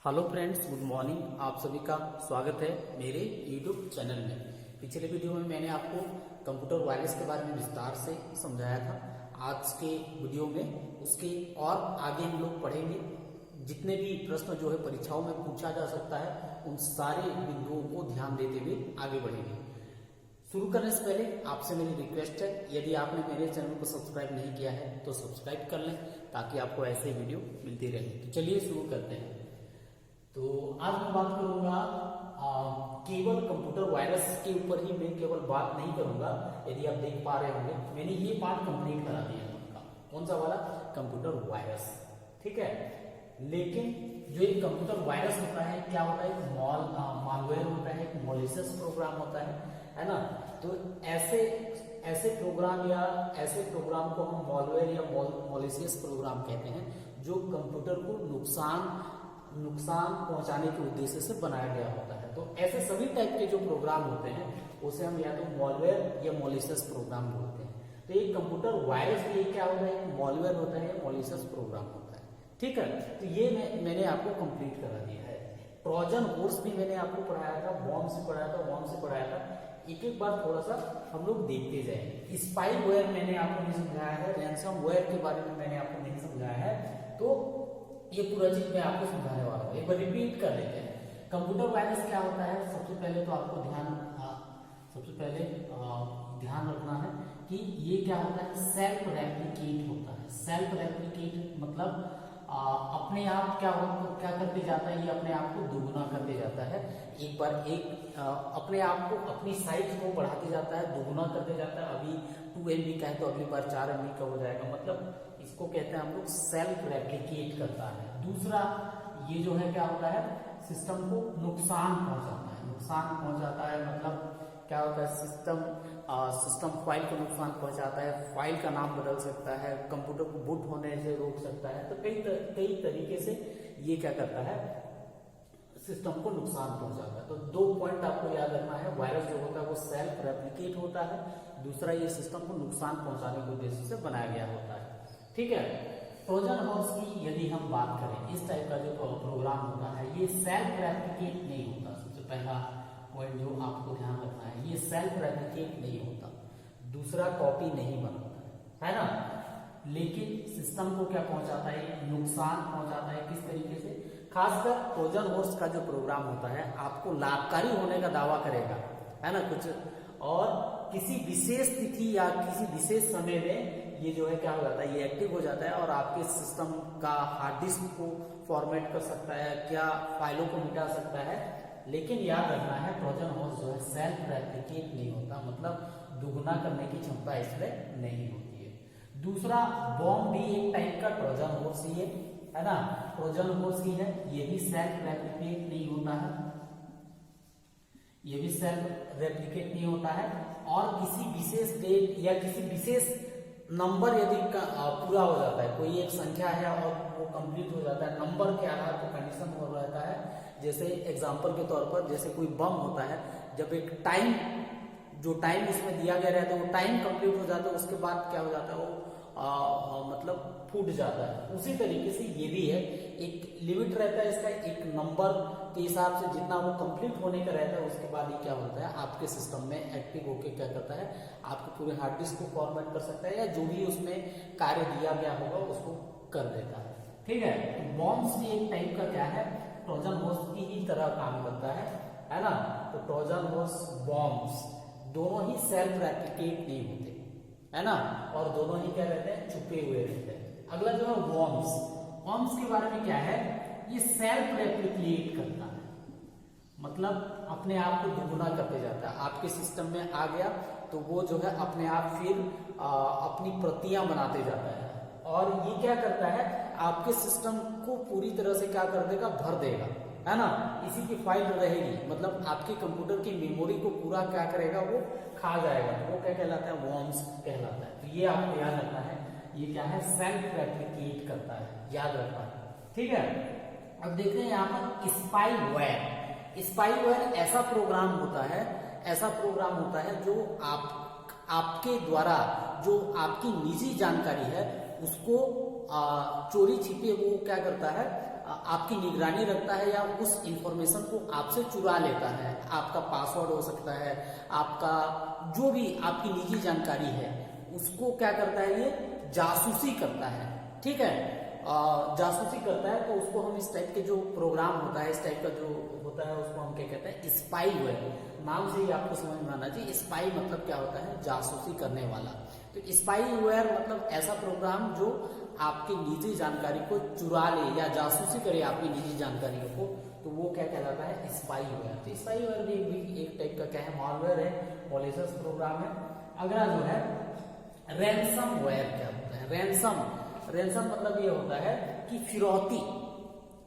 Hello friends, good morning. आप सभी का स्वागत है मेरे यूट्यूब चैनल में। पिछले वीडियो में मैंने आपको कंप्यूटर वायरस के बारे में विस्तार से समझाया था। आज के वीडियो में उसके और आगे हम लोग पढ़ेंगे। जितने भी प्रश्न जो है परीक्षाओं में पूछा जा सकता है, उन सारे बिंदुओं को ध्यान देते हुए आगे बढ़ेंगे। शुरू करने से पहले आपसे मेरी रिक्वेस्ट है, यदि आपने मेरे चैनल को सब्सक्राइब नहीं किया है तो सब्सक्राइब कर लें, ताकि आपको ऐसे वीडियो मिलती रहे। तो चलिए शुरू करते हैं। तो आज मैं बात करूंगा केवल कंप्यूटर वायरस के ऊपर ही। मैं केवल बात नहीं करूंगा। यदि आप देख पा रहे होंगे, मैंने ये पार्ट कंप्लीट करा दिया है उनका। कौन सा वाला? Computer virus. ठीक है। लेकिन जो एक कंप्यूटर वायरस होता है, क्या होता है? मालवेयर होता है, एक मॉलिशियस प्रोग्राम होता है ना। तो ऐसे प्रोग्राम या ऐसे प्रोग्राम को हम मालवेयर या मॉलिशियस प्रोग्राम कहते हैं, जो कंप्यूटर को नुकसान पहुंचाने के उद्देश्य से बनाया गया होता है। तो ऐसे सभी टाइप के जो प्रोग्राम होते हैं, उसे हम या तो मालवेयर या मॉलिशियस प्रोग्राम बोलते हैं। तो एक कंप्यूटर वायरस भी क्या होता है? मालवेयर होता है या मॉलिशियस प्रोग्राम होता है। ठीक है। तो ये मैंने आपको कंप्लीट करा दिया है। ट्रोजन हॉर्स भी मैंने आपको पढ़ाया था, बॉम्ब से पढ़ाया था, वॉर्म से पढ़ाया था। एक एक बार थोड़ा सा हम लोग देखते जाएंगे। स्पाईवेयर मैंने आपको नहीं समझाया है, रैंसमवेयर के बारे में मैंने आपको नहीं समझाया है। तो ये पूरा चीज मैं आपको समझाने वाला हूँ। एक बार रिपीट कर लेते हैं। कंप्यूटर वायरस क्या होता है? सबसे पहले तो आपको ध्यान रखना है कि ये क्या होता है? सेल्फ रेप्लिकेट होता है। सेल्फ रेप्लिकेट मतलब अपने आप क्या करते जाता है? ये अपने आप को दुगुना करते जाता है। एक बार अपने आप को, अपनी साइज को बढ़ाते जाता है, दुगुना करते जाता है। अभी 2 MB का है तो अगली बार 4 MB का हो जाएगा। मतलब इसको कहते हैं हम लोग सेल्फ रेप्लिकेट करता है। दूसरा ये जो है क्या होता है? सिस्टम को नुकसान पहुंचाता है। नुकसान पहुंचाता है मतलब क्या होता है? सिस्टम फाइल को नुकसान पहुंचाता है, फाइल का नाम बदल सकता है, कंप्यूटर को बूट होने से रोक सकता है। तो कई तरीके से ये क्या करता है? सिस्टम को नुकसान पहुंचाता है। तो 2 पॉइंट आपको याद रखना है। वायरस जो होता है वो सेल्फ रेप्लिकेट होता है। दूसरा, ये सिस्टम को नुकसान पहुंचाने के उद्देश्य से बनाया गया होता है। ठीक है। ट्रोजन हॉर्स की यदि हम बात करें, इस टाइप का जो प्रोग्राम होता है, ये सेल्फ रेप्लिकेट नहीं होता। सबसे पहला पॉइंट जो आपको ध्यान रखना है, ये सेल्फ रेप्लिकेट नहीं होता। दूसरा, कॉपी नहीं बनाता है ना। लेकिन सिस्टम को क्या पहुंचाता है? नुकसान पहुंचाता है। किस तरीके से? खासकर ट्रोजन हॉर्स का जो प्रोग्राम होता है, आपको लाभकारी होने का दावा करेगा, है ना कुछ, और किसी विशेष तिथि या किसी विशेष समय में ये जो है क्या हो जाता है? ये एक्टिव हो जाता है और आपके सिस्टम का हार्ड डिस्क को फॉर्मेट कर सकता है, क्या फाइलों को मिटा सकता है। लेकिन याद रखना है, ट्रोजन हॉर्स जो है सेल्फ रेप्लिकेट नहीं होता, मतलब दुगुना करने की क्षमता इसमें नहीं होती है। दूसरा, बॉम्ब भी एक टाइप का ट्रोजन हॉर्स ही है ना। ट्रोजन हॉर्स ही है, ये भी सेल्फ रेप्लिकेट नहीं होता है। ये भी सेल्फ रेप्लिकेट नहीं होता है। और किसी विशेष डेट या किसी विशेष नंबर यदि पूरा हो जाता है, कोई एक संख्या है और वो कंप्लीट हो जाता है, नंबर के आधार पर कंडीशन हो रहता है। जैसे एग्जांपल के तौर पर, जैसे कोई बम होता है, जब एक टाइम उसमें दिया गया रहता है, वो टाइम कंप्लीट हो जाता है, उसके बाद क्या हो जाता है? वो मतलब फूट जाता है। उसी तरीके से ये भी है, एक लिमिट रहता है इसका, एक नंबर के हिसाब से जितना वो कंप्लीट होने का रहता है, उसके बाद ये क्या होता है? आपके सिस्टम में एक्टिव होकर क्या करता है? आपके पूरे हार्ड डिस्क को फॉर्मेट कर सकता है, या जो भी उसमें कार्य दिया गया होगा उसको कर देता है। ठीक है। तो बॉम्ब्स भी एक टाइप का क्या है? ट्रोजन हॉर्स की ही तरह काम करता है ना। तो ट्रोजन हॉर्स, बॉम्ब्स दोनों ही सेल्फ रेप्लिकेट नहीं होते, है ना, और दोनों ही क्या रहते हैं? छुपे हुए रहते हैं। अगला जो है वॉर्म्स। वॉर्म्स के बारे में क्या है? ये सेल्फ रेप्लिकेट करता है, मतलब अपने आप को दुगुना करते जाता है। आपके सिस्टम में आ गया तो वो जो है अपने आप फिर अपनी प्रतियां बनाते जाता है, और ये क्या करता है? आपके सिस्टम को पूरी तरह से क्या कर देगा? भर देगा, है ना। इसी की फाइल रहेगी, मतलब आपके कंप्यूटर की मेमोरी को पूरा क्या करेगा? वो खा जाएगा। तो वो क्या कहलाता है? वॉर्म्स कहलाता है। तो ये आपको याद रखना है, ये क्या है? सेल्फ रेप्लिकेट करता है, याद रखना है। ठीक है। अब देखते हैं यहाँ पर स्पाईवेयर। स्पाईवेयर ऐसा प्रोग्राम होता है जो आपके द्वारा जो आपकी निजी जानकारी है उसको चोरी छिपे वो क्या करता है? आपकी निगरानी रखता है या उस इंफॉर्मेशन को आपसे चुरा लेता है। आपका पासवर्ड हो सकता है, आपका जो भी आपकी निजी जानकारी है उसको क्या करता है, ये जासूसी करता है। ठीक है, जासूसी करता है तो उसको हम इस टाइप के जो प्रोग्राम होता है, इस टाइप का जो होता है उसको हम क्या कहते हैं, स्पाईवेयर। नाम से ही आपको समझ में आना चाहिए। स्पाई मतलब क्या होता है, जासूसी करने वाला। तो स्पाईवेयर मतलब ऐसा प्रोग्राम जो आपकी निजी जानकारी को चुरा ले या जासूसी करे आपकी निजी जानकारियों को, तो वो क्या कहलाता है, स्पाईवेयर। तो स्पाईवेयर भी एक टाइप का क्या है, मालवेयर है, मॉलिशियस प्रोग्राम है। अगला जो है रैनसमवेयर क्या होता है। रैनसम मतलब ये होता है कि फिरौती,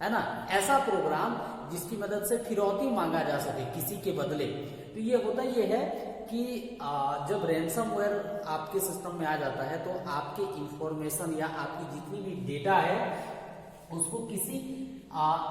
है ना, ऐसा प्रोग्राम जिसकी मदद से फिरौती मांगा जा सके किसी के बदले। तो ये होता ये है कि जब रैनसमवेयर आपके सिस्टम में आ जाता है तो आपके इंफॉर्मेशन या आपकी जितनी भी डेटा है उसको किसी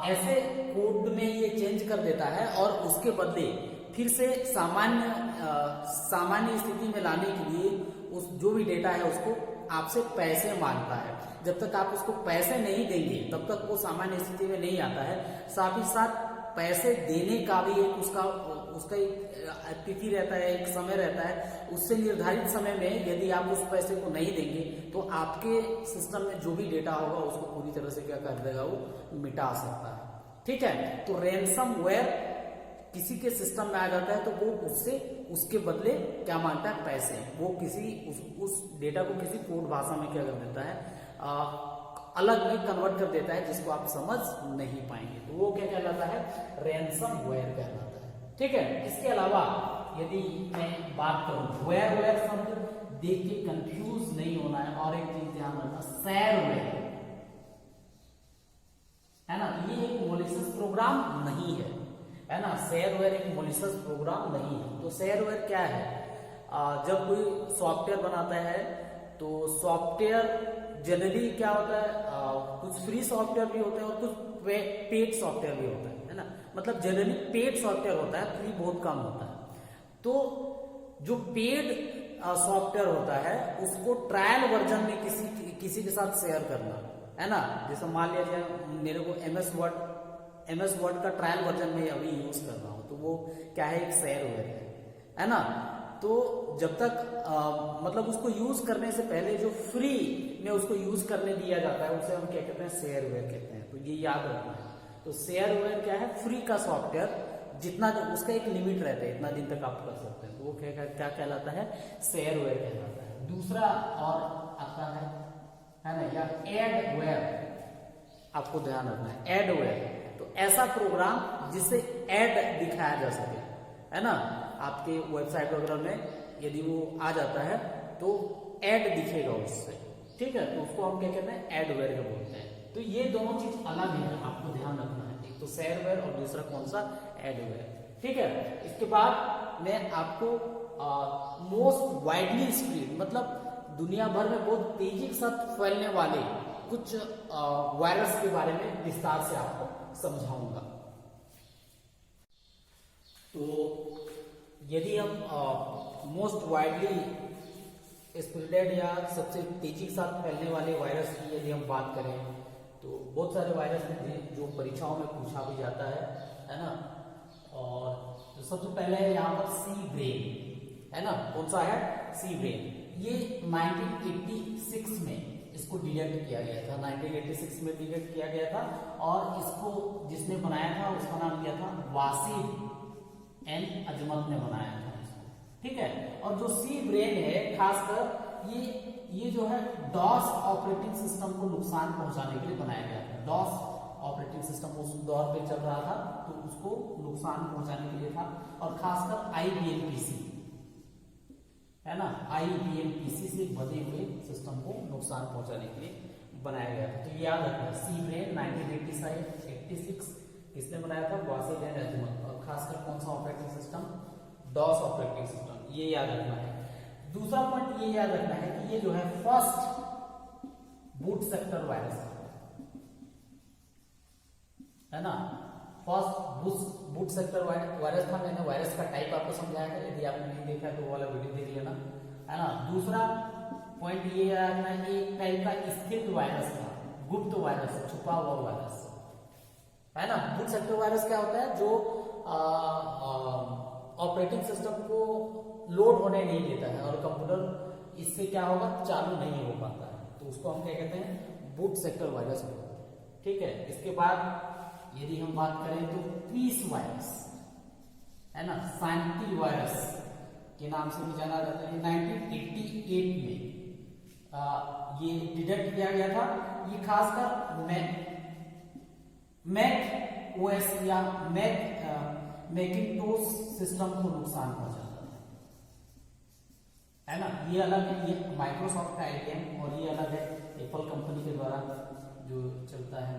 ऐसे कोड में ये चेंज कर देता है और उसके बदले फिर से सामान्य स्थिति में लाने के लिए उस जो भी डेटा है उसको आपसे पैसे मांगता है। जब तक आप उसको पैसे नहीं देंगे तब तक वो सामान्य स्थिति में नहीं आता है। साथ ही साथ पैसे देने का भी एक उसका एक तिथि रहता है, एक समय रहता है। उससे निर्धारित समय में यदि आप उस पैसे को नहीं देंगे तो आपके सिस्टम में जो भी डेटा होगा उसको पूरी तरह से क्या कर देगा, वो मिटा सकता है। ठीक है, तो रैनसमवेयर किसी के सिस्टम में आ जाता है तो वो उससे उसके बदले क्या मांगता है, पैसे। वो उस डेटा को किसी कोड भाषा में क्या कर देता है, अलग में कन्वर्ट कर देता है जिसको आप समझ नहीं पाएंगे। तो वो क्या कहलाता है, रैनसमवेयर कहलाता है। ठीक है, इसके अलावा यदि मैं बात करूं, वेयर शब्द देख के कंफ्यूज नहीं होना है। और एक चीज ध्यान रखना, शैरवेयर है ना, तो ये एक मॉलिशियस प्रोग्राम नहीं है ना। शेयरवेयर एक मॉलिशियस प्रोग्राम नहीं है। तो शेयरवेयर क्या है, जब कोई सॉफ्टवेयर बनाता है तो सॉफ्टवेयर जनरली क्या होता है, कुछ फ्री सॉफ्टवेयर भी होते हैं और कुछ पेड सॉफ्टवेयर भी होता है ना। मतलब जनरली पेड सॉफ्टवेयर होता है, फ्री बहुत कम होता है। तो जो पेड सॉफ्टवेयर होता है उसको ट्रायल वर्जन में किसी के साथ शेयर करना, है ना। जैसे मान लीजिए मेरे को एमएस वर्ड का ट्रायल वर्जन में अभी यूज कर रहा हूं, तो वो क्या है, एक शेयरवेयर है ना। तो जब तक मतलब उसको यूज करने से पहले जो फ्री में उसको यूज करने दिया जाता है उसे हम क्या कहते हैं, शेयरवेयर कहते हैं। तो ये याद रखना है। तो शेयरवेयर क्या है, फ्री का सॉफ्टवेयर, जितना उसका एक लिमिट रहता है, इतना दिन तक आप कर सकते हैं। तो वो क्या कहलाता है, शेयरवेयर कहलाता है। दूसरा और आता है ना, या एडवेयर, आपको ध्यान रखना है, एडवेयर। तो ऐसा प्रोग्राम जिससे एड दिखाया जा सके, है ना। आपके वेबसाइट वगैरह में यदि वो आ जाता है तो एड दिखेगा उससे। ठीक है, तो उसको हम क्या कहते हैं, एडवेयर के बोलते हैं। तो ये दोनों चीज अलग है, आपको ध्यान रखना है। एक तो शेयरवेयर और दूसरा कौन सा, एडवेयर। ठीक है, इसके बाद मैं आपको मोस्ट वाइडली स्प्रेड, मतलब दुनिया भर में बहुत तेजी के साथ फैलने वाले कुछ वायरस के बारे में विस्तार से आपको समझाऊंगा। तो यदि हम मोस्ट वाइडली स्प्रेडेड या सबसे तेजी के साथ फैलने वाले वायरस की यदि हम बात करें तो बहुत सारे वायरस हैं जो परीक्षाओं में पूछा भी जाता है ना। और तो सबसे पहले है यहाँ पर सी ब्रेन, है ना। कौन सा है, सी ब्रेन। ये 1986 में इसको डिटेक्ट किया गया था, 1986 में डिटेक्ट किया गया था। और इसको जिसने बनाया था उसका नाम क्या था, वासिर एन अजमत ने बनाया था इसको। ठीक है, और जो सी ब्रेन है खासकर ये जो है डॉस ऑपरेटिंग सिस्टम को नुकसान पहुंचाने के लिए बनाया गया था। डॉस ऑपरेटिंग सिस्टम उस दौर पे चल रहा था तो उसको नुकसान पहुंचाने के लिए था। और खासकर आईबीएम पीसी, है ना, आईबीएम पीसी से बने हुए सिस्टम को नुकसान पहुंचाने के लिए बनाया गया था। तो याद रखना, सी ब्रेन 1986 किसने बनाया था, वासिर एन अजमत। और खासकर कौन सा operating system, DOS operating system, ये याद रखना है। दूसरा पॉइंट ये याद रखना है कि ये जो है फर्स्ट बूट सेक्टर वायरस है ना। फर्स्ट बूट सेक्टर वायरस था। मैंने वायरस का टाइप आपको समझाया था, यदि आपने नहीं देखा तो वो वाला वीडियो देख लेना, है ना। दूसरा पॉइंट ये याद रखना है कि एक टाइप का स्थिर वायरस था, गुप्त वायरस, छुपा हुआ वायरस, है ना। बूट सेक्टर वायरस क्या होता है, जो ऑपरेटिंग सिस्टम को लोड होने नहीं देता है और कंप्यूटर इससे क्या होगा, चालू नहीं हो पाता है, तो उसको हम क्या कहते हैं, बूट सेक्टर वायरस बोलते हैं। ठीक है, इसके बाद यदि हम बात करें तो पीस वायरस, है ना, शांति वायरस के नाम से भी जाना जाता है। 1988 में ये डिटेक्ट किया गया था। ये खासकर मैक ओएस या मैकिंटोश सिस्टम को नुकसान पहुंचाता है ना। ये अलग है, ये माइक्रोसॉफ्ट का आईटीएम और ये अलग है एप्पल कंपनी के द्वारा जो चलता है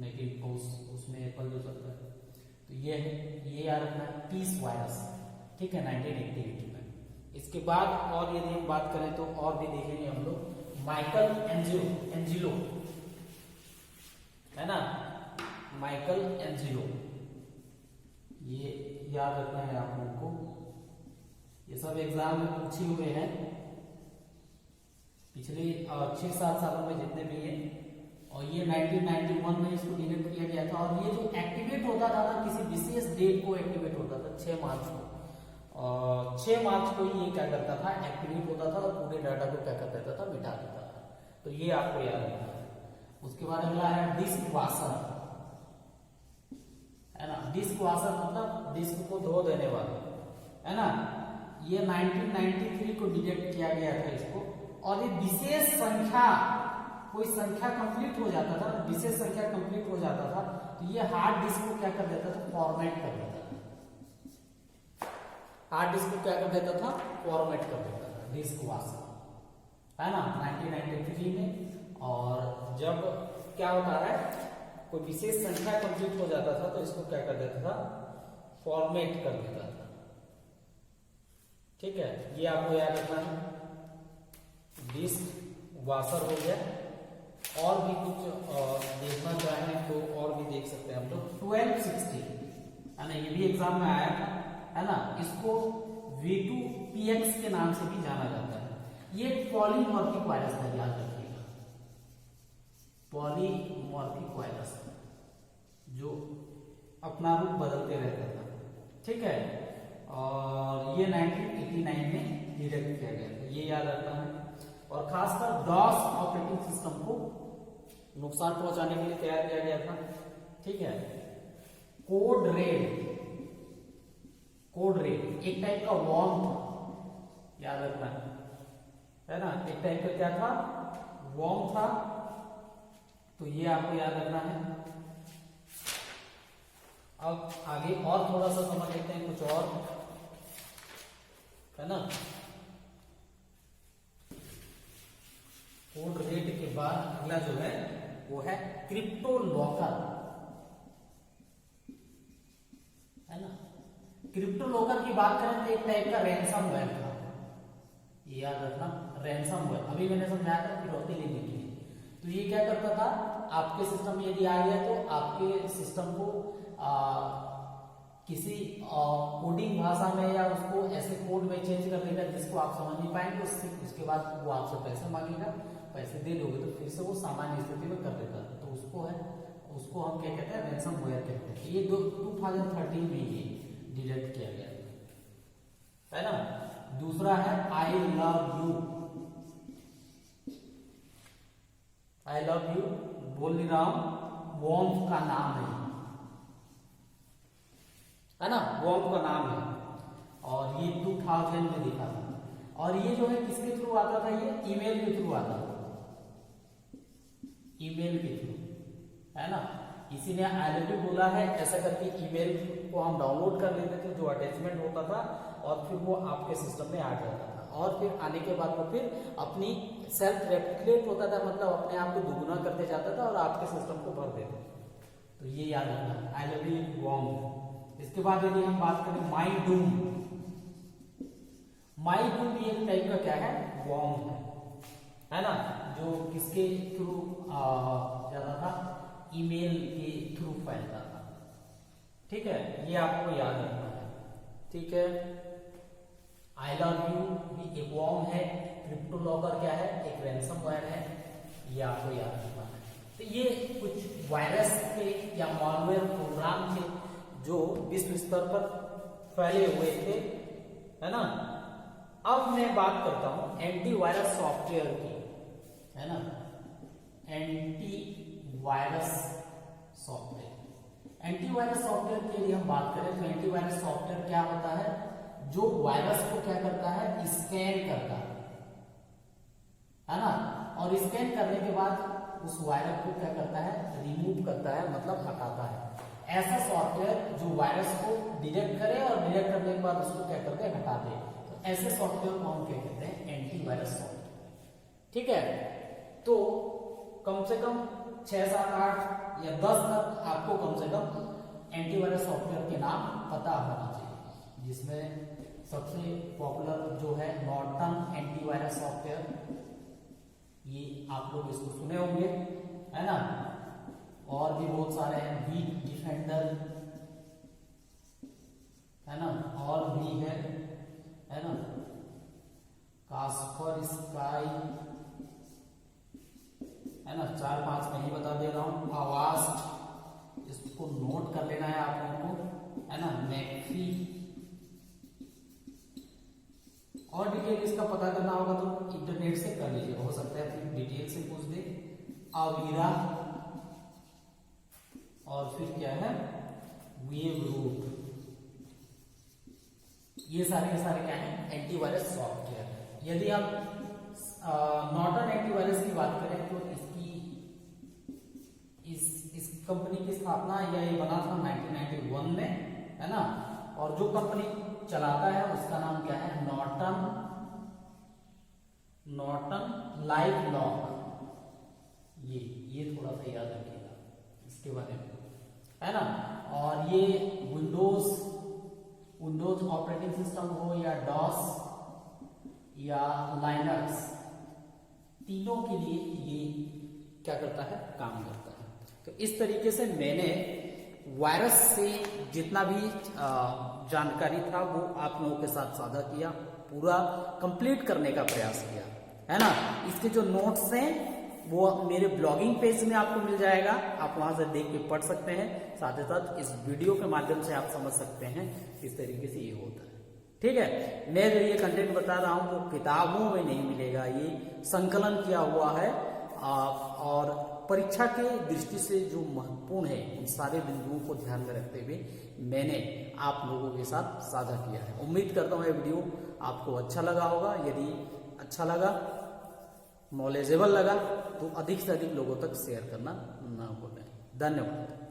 मैकिंटोश, उसमें एप्पल जो चलता है। तो ये है, ये याद रखना, पीस वायरस। ठीक है, 1988 में। इसके बाद और यदि हम बात करें तो और भी देखेंगे हम लोग, माइकल एंजिलो, है ना, माइकल एंजिलो, ये याद रखना है आप लोगों को। ये सब एग्जाम में पूछे हुए हैं पिछले 6-7 सालों में जितने भी हैं, और ये 1991 में इसको डिटेक्ट किया गया था। और ये जो एक्टिवेट होता था ना, किसी विशेष डेट को एक्टिवेट होता था, 6 मार्च को, और 6 मार्च को ये क्या करता था, एक्टिवेट होता था और पूरे डाटा को क्या कर देता था, मिटा देता था। तो ये आपको याद रखना है। उसके बाद अगला है डिस्क वाशर, है ना। डिस्क वाशर मतलब डिस्क को धो देने वाला, है ना। ये 1993 को डिटेक्ट किया गया था इसको, और ये विशेष संख्या, कोई संख्या कंप्लीट हो जाता था, विशेष संख्या कंप्लीट हो जाता था, तो ये हार्ड डिस्क को क्या कर देता था, फॉर्मेट कर देता था। हार्ड डिस्क को क्या कर देता था, फॉर्मेट कर देता था, डिस्क वाशर, है ना, 1993 में। और जब क्या होता है, कोई विशेष संख्या कंप्लीट हो जाता था तो इसको क्या कर देता था, फॉर्मेट कर देता था। ठीक है, ये आपको याद रखना है। डिस्क वाशर हो गया। और भी कुछ देखना चाहें तो और भी देख सकते हैं हम लोग। 1260, है ना, ये भी एग्जाम में आया था, है ना। इसको V2PX के नाम से भी जाना जाता है। ये पॉलीमॉर्फिक वायरस था, याद रखिएगा, पॉलीमॉर्फिक वायरस जो अपना रूप बदलते रहता था। ठीक है, और ये 1989 में डिटेक्ट किया गया था, ये याद रखना है। और खासकर डॉस ऑपरेटिंग सिस्टम को नुकसान पहुंचाने के लिए तैयार किया गया था। ठीक है, कोड रेड एक टाइप का वॉर्म था, याद रखना है ना, एक टाइप का क्या था, वॉर्म था, तो ये आपको याद रखना है। अब आगे और थोड़ा सा समझ लेते हैं कुछ और, है ना। कोड रेड के बाद अगला जो है वो है क्रिप्टो लॉकर, है ना। क्रिप्टो लॉकर की बात करें तो एक टाइप का रैनसमवेयर था, ये याद रखना, रैनसमवेयर। अभी मैंने समझाया था फिरौती लेने के लिए। तो ये क्या करता था, आपके सिस्टम में यदि आ गया तो आपके सिस्टम को किसी कोडिंग भाषा में या उसको ऐसे कोड में चेंज कर देगा जिसको आप समझ नहीं पाएंगे, उसके बाद वो आपसे पैसे मांगेगा, पैसे दे दोगे तो फिर से वो सामान्य स्थिति में कर देता है। तो उसको हम क्या कहते हैं, रैनसमवेयर कहते हैं। ये 2013 में ये डिटेक्ट किया गया, है ना। दूसरा है आई लव यू, बोल नहीं रहा हूं, वॉर्म का नाम है ना, वॉर्म का नाम है। और ये 2000 में देखा था। और ये जो है किसके थ्रू आता था, ये ईमेल के थ्रू आता था, ईमेल के थ्रू, है ना। किसी ने आई लव यू बोला है ऐसा करके ईमेल को हम डाउनलोड कर लेते थे, जो अटैचमेंट होता था, और फिर वो आपके सिस्टम में आ जाता था। और फिर आने के बाद वो फिर अपनी सेल्फ रेप्लिकेट होता था, मतलब अपने आप को दुगुना करते जाता था और आपके सिस्टम को भर देता था। तो ये याद रखना, आई लव यू वॉर्म। इसके बाद यदि हम बात करें माई डूम भी एक टाइप का क्या है, वॉर्म है ना, जो किसके थ्रू जाता था, ईमेल के थ्रू फैलता था। ठीक है, ये आपको याद रखना है। ठीक है, आई लव यू भी एक वॉर्म है, क्रिप्टो लॉकर क्या है, एक रैनसमवेयर है, ये आपको याद रखना है। तो ये कुछ वायरस थे या मॉलवेयर प्रोग्राम थे जो विश्व स्तर पर फैले हुए थे, है ना। अब मैं बात करता हूं एंटीवायरस सॉफ्टवेयर की, है ना। एंटीवायरस सॉफ्टवेयर, एंटीवायरस सॉफ्टवेयर के लिए हम बात करें तो एंटीवायरस सॉफ्टवेयर क्या होता है, जो वायरस को क्या करता है, स्कैन करता है ना, और स्कैन करने के बाद उस वायरस को क्या करता है, रिमूव करता है, मतलब हटाता है। ऐसा सॉफ्टवेयर जो वायरस को डिटेक्ट करे और डिटेक्ट करने के बाद उसको क्या करते हैं, हटा दे, तो ऐसे सॉफ्टवेयर को हम क्या कहते हैं, एंटीवायरस सॉफ्टवेयर। ठीक है, तो कम से कम 6, 7, 8 या 10 तक आपको कम से कम एंटीवायरस सॉफ्टवेयर के नाम पता होना चाहिए, जिसमें सबसे पॉपुलर जो है नॉर्टन एंटीवायरस सॉफ्टवेयर, ये आप लोग इसको सुने होंगे, है ना। और भी बहुत सारे हैं, वीट डिफेंडर, है ना, और भी है ना, कास्पर स्काई, है ना। 4-5 मैं ही बता दे रहा हूं। आवास्ट, इसको नोट कर लेना है आप लोगों को, है ना। मैक्फी, और डिटेल इसका पता करना होगा तो इंटरनेट से कर लीजिए, हो सकता है फिर डिटेल से पूछ दे। अवीरा, और फिर क्या है, वेव रूट, ये सारे के सारे क्या है, एंटीवायरस सॉफ्टवेयर। यदि आप नॉर्टन एंटीवायरस की बात करें तो इसकी इस कंपनी की स्थापना या ये बना था 1991 में, है ना। और जो कंपनी चलाता है उसका नाम क्या है, नॉर्टन लाइफ लॉक। ये थोड़ा सा याद रखिएगा इसके बारे में, है ना। और ये विंडोज ऑपरेटिंग सिस्टम हो या डॉस या लाइनक्स, तीनों के लिए ये क्या करता है, काम करता है। तो इस तरीके से मैंने वायरस से जितना भी जानकारी था वो आप लोगों के साथ साझा किया, पूरा कंप्लीट करने का प्रयास किया, है ना। इसके जो नोट्स हैं वो मेरे ब्लॉगिंग पेज में आपको मिल जाएगा, आप वहां से देख के पढ़ सकते हैं। साथ ही साथ इस वीडियो के माध्यम से आप समझ सकते हैं किस तरीके से ये होता है। ठीक है, मैं जो ये कंटेंट बता रहा हूं वो किताबों में नहीं मिलेगा, ये संकलन किया हुआ है और परीक्षा के दृष्टि से जो महत्वपूर्ण है उन सारे बिंदुओं को ध्यान में रखते हुए मैंने आप लोगों के साथ साझा किया है। उम्मीद करता हूँ ये वीडियो आपको अच्छा लगा होगा। यदि अच्छा लगा, नॉलेजेबल लगा, तो अधिक से अधिक लोगों तक शेयर करना ना भूलें। धन्यवाद।